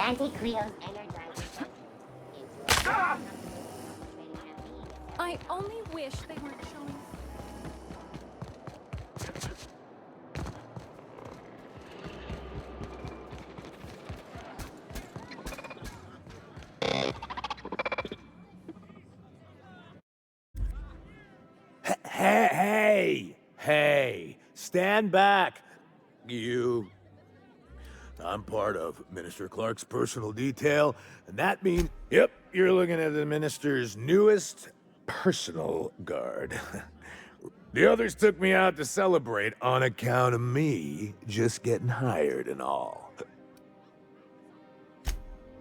I only wish they weren't showing. Hey, stand back, you. I'm part of Minister Clark's personal detail, and that means, yep, you're looking at the minister's newest personal guard. The others took me out to celebrate on account of me just getting hired and all.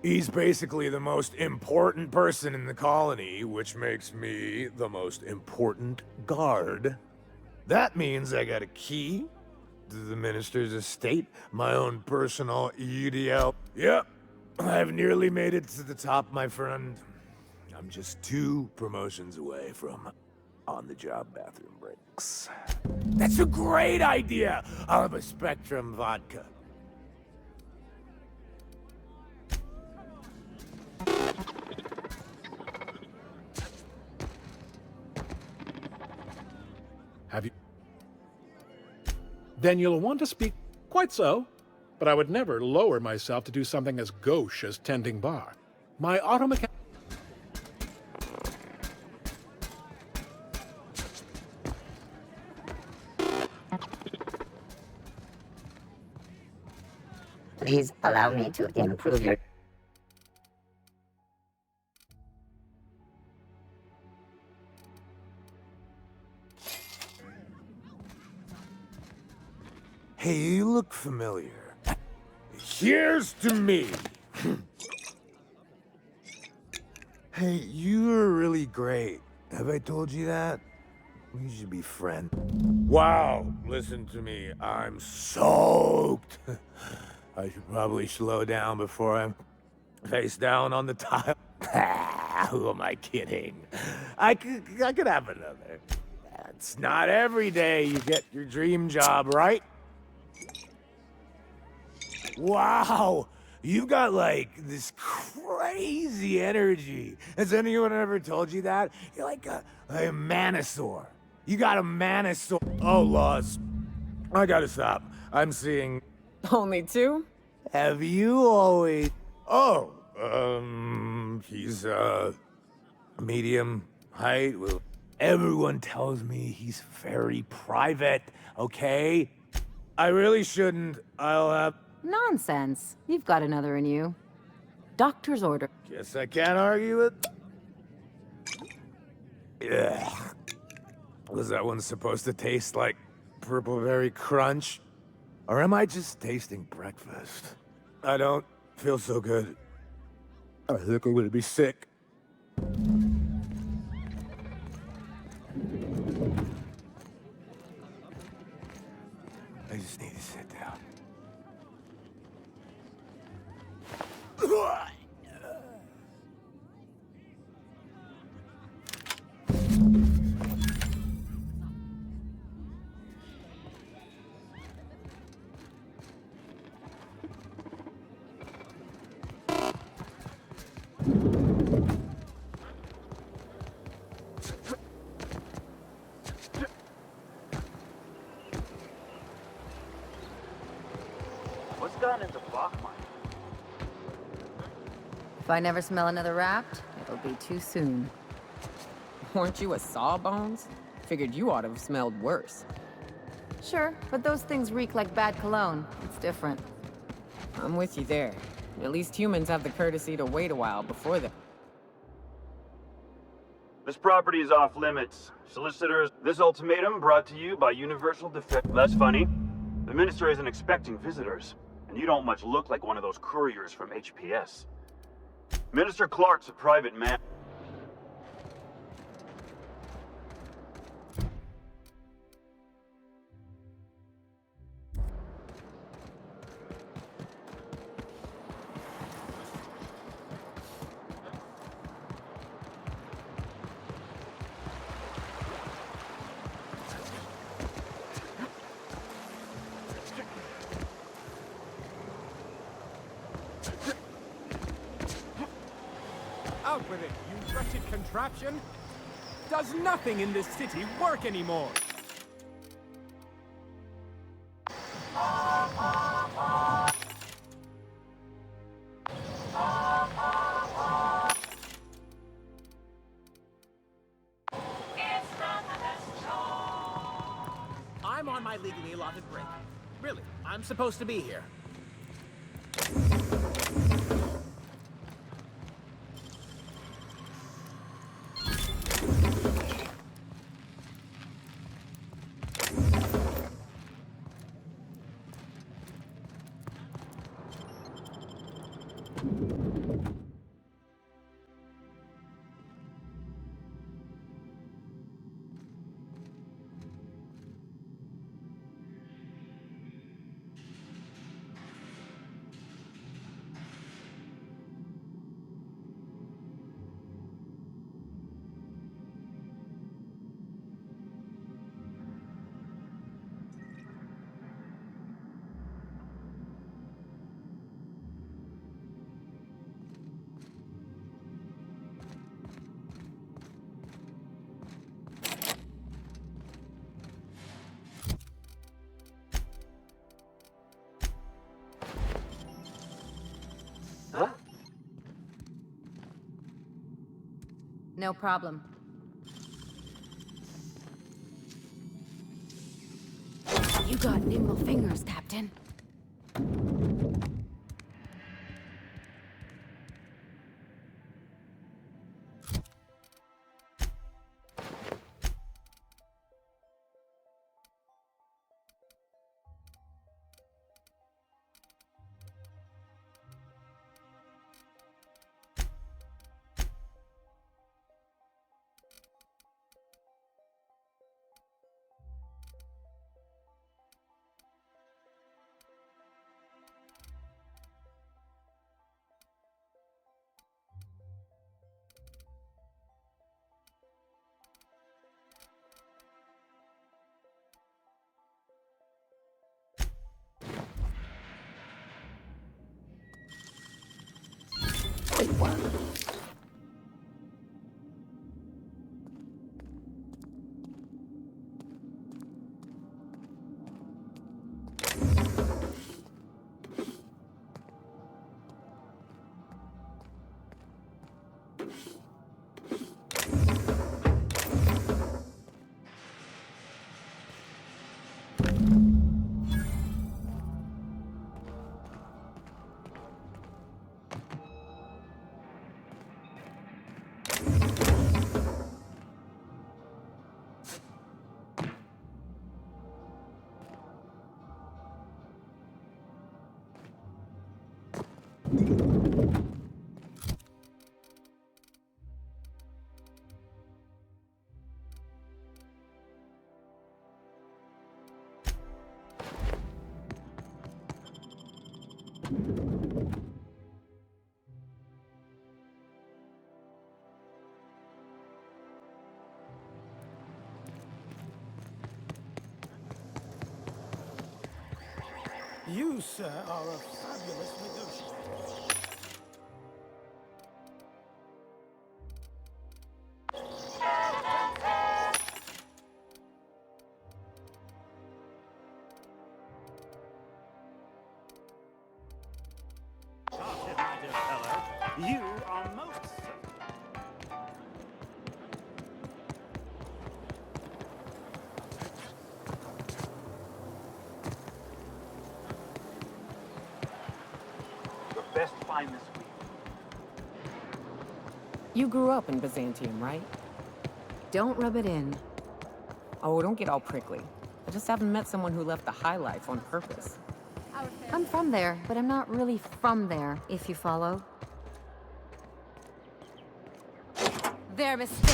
He's basically the most important person in the colony, which makes me the most important guard. That means I got a key to the minister's estate, my own personal UDL. Yep, I've nearly made it to the top, my friend. I'm just 2 promotions away from on-the-job bathroom breaks. That's a great idea! I'll have a Spectrum vodka. Have you? Then you'll want to speak. Quite so. But I would never lower myself to do something as gauche as tending bar. My auto mechanic. Please allow me to improve your... Hey, you look familiar. Here's to me! Hey, you are really great. Have I told you that? We should be friends. Wow, listen to me. I'm soaked. I should probably slow down before I'm face down on the tile. Who am I kidding? I could have another. It's not every day you get your dream job, right? Wow, you got like this crazy energy. Has anyone ever told you that? You're like a manosaur. You got a manosaur. Oh, Laws. I gotta stop. I'm seeing... Only 2? Have you always... Oh, he's, medium height. Well, everyone tells me he's very private, okay? I really shouldn't. I'll have... Nonsense. You've got another in you. Doctor's order. Guess I can't argue it. Yeah. Was that one supposed to taste like Purple Berry Crunch? Or am I just tasting breakfast? I don't feel so good. I think I'm gonna be sick. I just need to sit down. What's gone into Bachmine? If I never smell another raft, it'll be too soon. Weren't you a sawbones? Figured you ought to have smelled worse. Sure, but those things reek like bad cologne. It's different. I'm with you there. At least humans have the courtesy to wait a while before they... This property is off limits. Solicitors, this ultimatum brought to you by Universal Defense. That's funny. The minister isn't expecting visitors, and you don't much look like one of those couriers from HPS. Minister Clark's a private man. out with it, you wretched contraption! Does nothing in this city work anymore? I'm on my legally allotted break. Really, I'm supposed to be here. No problem. You got nimble fingers, Captain. Wait, what? You, sir, are a fabulous negotiator. Charted, my dear fellow. You are most... Your best find this week. You grew up in Byzantium, right? Don't rub it in. Oh, don't get all prickly. I just haven't met someone who left the high life on purpose. I'm from there, but I'm not really from there, if you follow. Their mistake.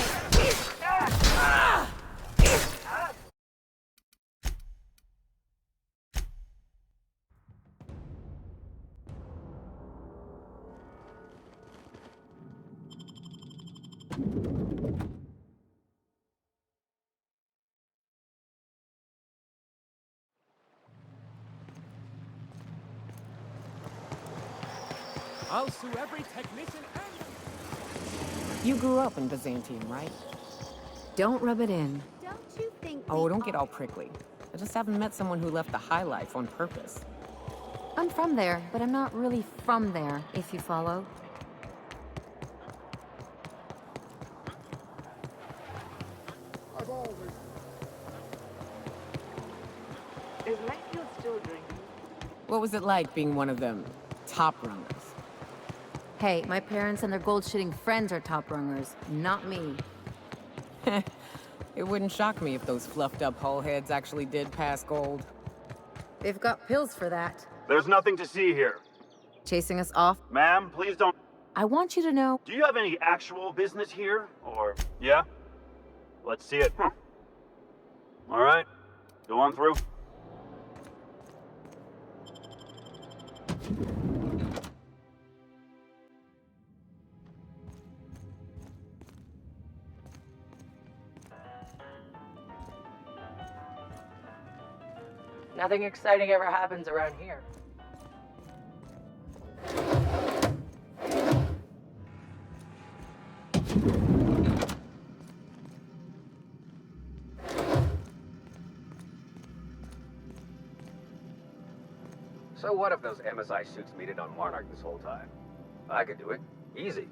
I'll sue every technician and... You grew up in Byzantium, right? Don't rub it in. Don't you think Oh, don't get all prickly. I just haven't met someone who left the high life on purpose. I'm from there, but I'm not really from there, if you follow. Is Mayfield still drinking? What was it like being one of them top runners? Hey, my parents and their gold-shitting friends are top rungers, not me. It wouldn't shock me if those fluffed-up hull heads actually did pass gold. They've got pills for that. There's nothing to see here. Chasing us off. Ma'am, please don't... I want you to know... Do you have any actual business here? Or, yeah? Let's see it. All right, go on through. Nothing exciting ever happens around here. So what if those MSI suits made it on Monarch this whole time? I could do it. Easy.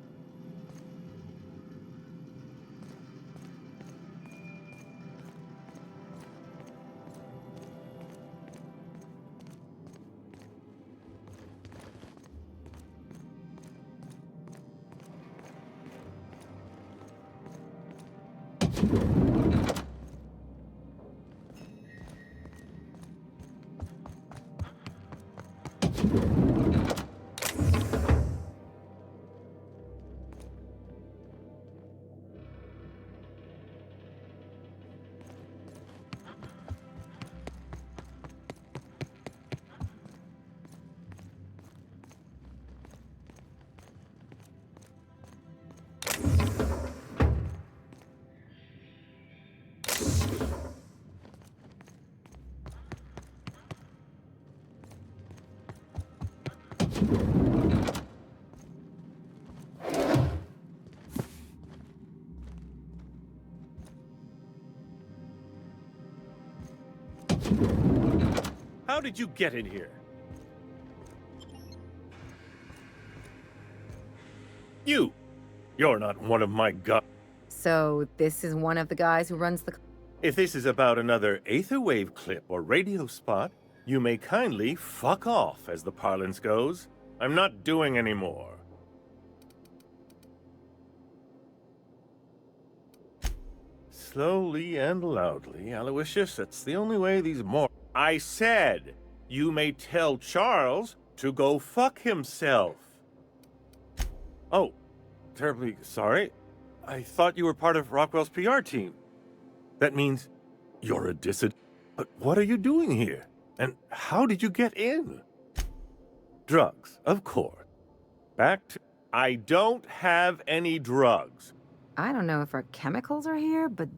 How did you get in here? You're not one of my So, this is one of the guys who runs the... If this is about another Aetherwave clip or radio spot, you may kindly fuck off, as the parlance goes. I'm not doing any more. Slowly and loudly, Aloysius, that's the only way these I said, you may tell Charles to go fuck himself. Oh, terribly sorry. I thought you were part of Rockwell's PR team. That means you're a dissident. But what are you doing here? And how did you get in? Drugs, of course. Back to... I don't have any drugs. I don't know if our chemicals are here, but...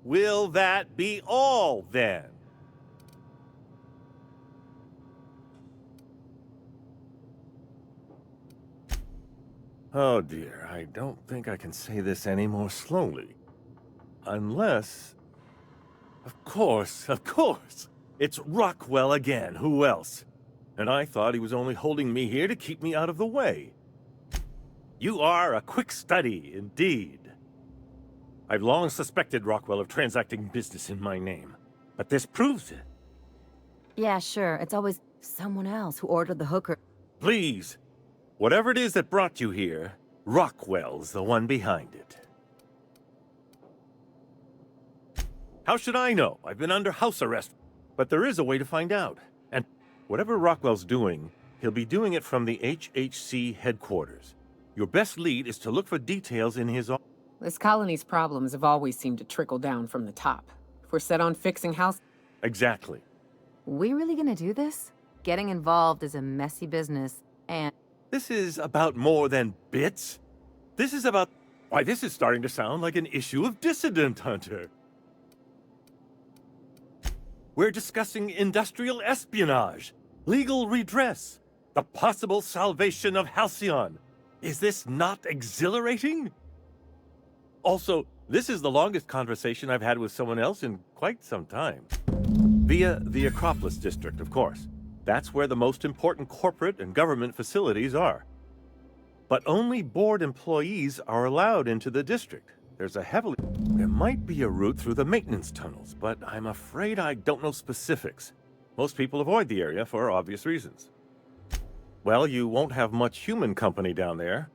Will that be all, then? Oh dear, I don't think I can say this any more slowly. Unless... Of course! It's Rockwell again, who else? And I thought he was only holding me here to keep me out of the way. You are a quick study, indeed. I've long suspected Rockwell of transacting business in my name, but this proves it. Yeah, sure, it's always someone else who ordered the hooker. Please! Whatever it is that brought you here, Rockwell's the one behind it. How should I know? I've been under house arrest. But there is a way to find out. And whatever Rockwell's doing, he'll be doing it from the HHC headquarters. Your best lead is to look for details in his office. This colony's problems have always seemed to trickle down from the top. If we're set on fixing house... Exactly. We really gonna do this? Getting involved is a messy business, and... This is about more than bits. This is about... Why, this is starting to sound like an issue of Dissident Hunter. We're discussing industrial espionage, legal redress, the possible salvation of Halcyon. Is this not exhilarating? Also, this is the longest conversation I've had with someone else in quite some time. Via the Acropolis District, of course. That's where the most important corporate and government facilities are. But only board employees are allowed into the district. There might be a route through the maintenance tunnels, but I'm afraid I don't know specifics. Most people avoid the area for obvious reasons. Well, you won't have much human company down there.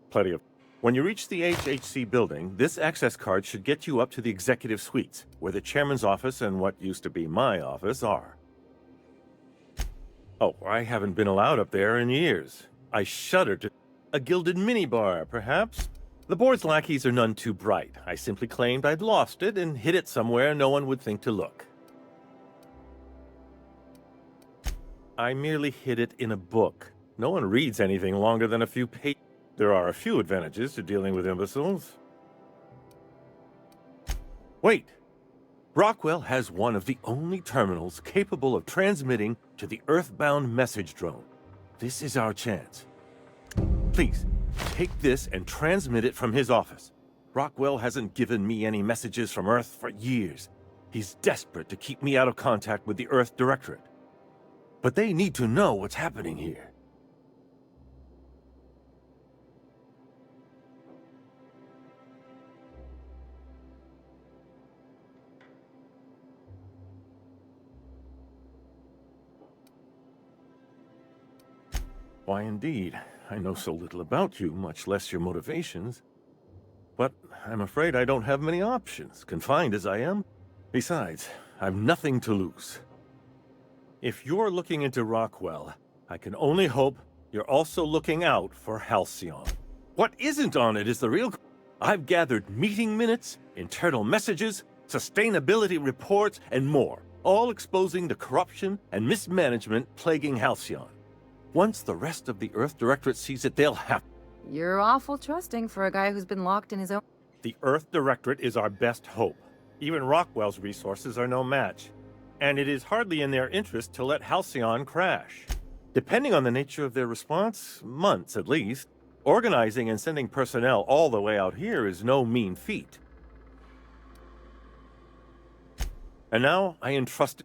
Plenty of... When you reach the HHC building, this access card should get you up to the executive suites, where the chairman's office and what used to be my office are. Oh, I haven't been allowed up there in years. I shudder to... A gilded minibar, perhaps? The board's lackeys are none too bright. I simply claimed I'd lost it and hid it somewhere no one would think to look. I merely hid it in a book. No one reads anything longer than a few pages. There are a few advantages to dealing with imbeciles. Wait! Rockwell has one of the only terminals capable of transmitting to the Earthbound message drone. This is our chance. Please, take this and transmit it from his office. Rockwell hasn't given me any messages from Earth for years. He's desperate to keep me out of contact with the Earth Directorate. But they need to know what's happening here. Why, indeed. I know so little about you, much less your motivations. But I'm afraid I don't have many options, confined as I am. Besides, I've nothing to lose. If you're looking into Rockwell, I can only hope you're also looking out for Halcyon. What isn't on it is the real... I've gathered meeting minutes, internal messages, sustainability reports, and more, all exposing the corruption and mismanagement plaguing Halcyon. Once the rest of the Earth Directorate sees it, they'll have... You're awful trusting for a guy who's been locked in his own... The Earth Directorate is our best hope. Even Rockwell's resources are no match. And it is hardly in their interest to let Halcyon crash. Depending on the nature of their response, months at least. Organizing and sending personnel all the way out here is no mean feat. And now I entrust...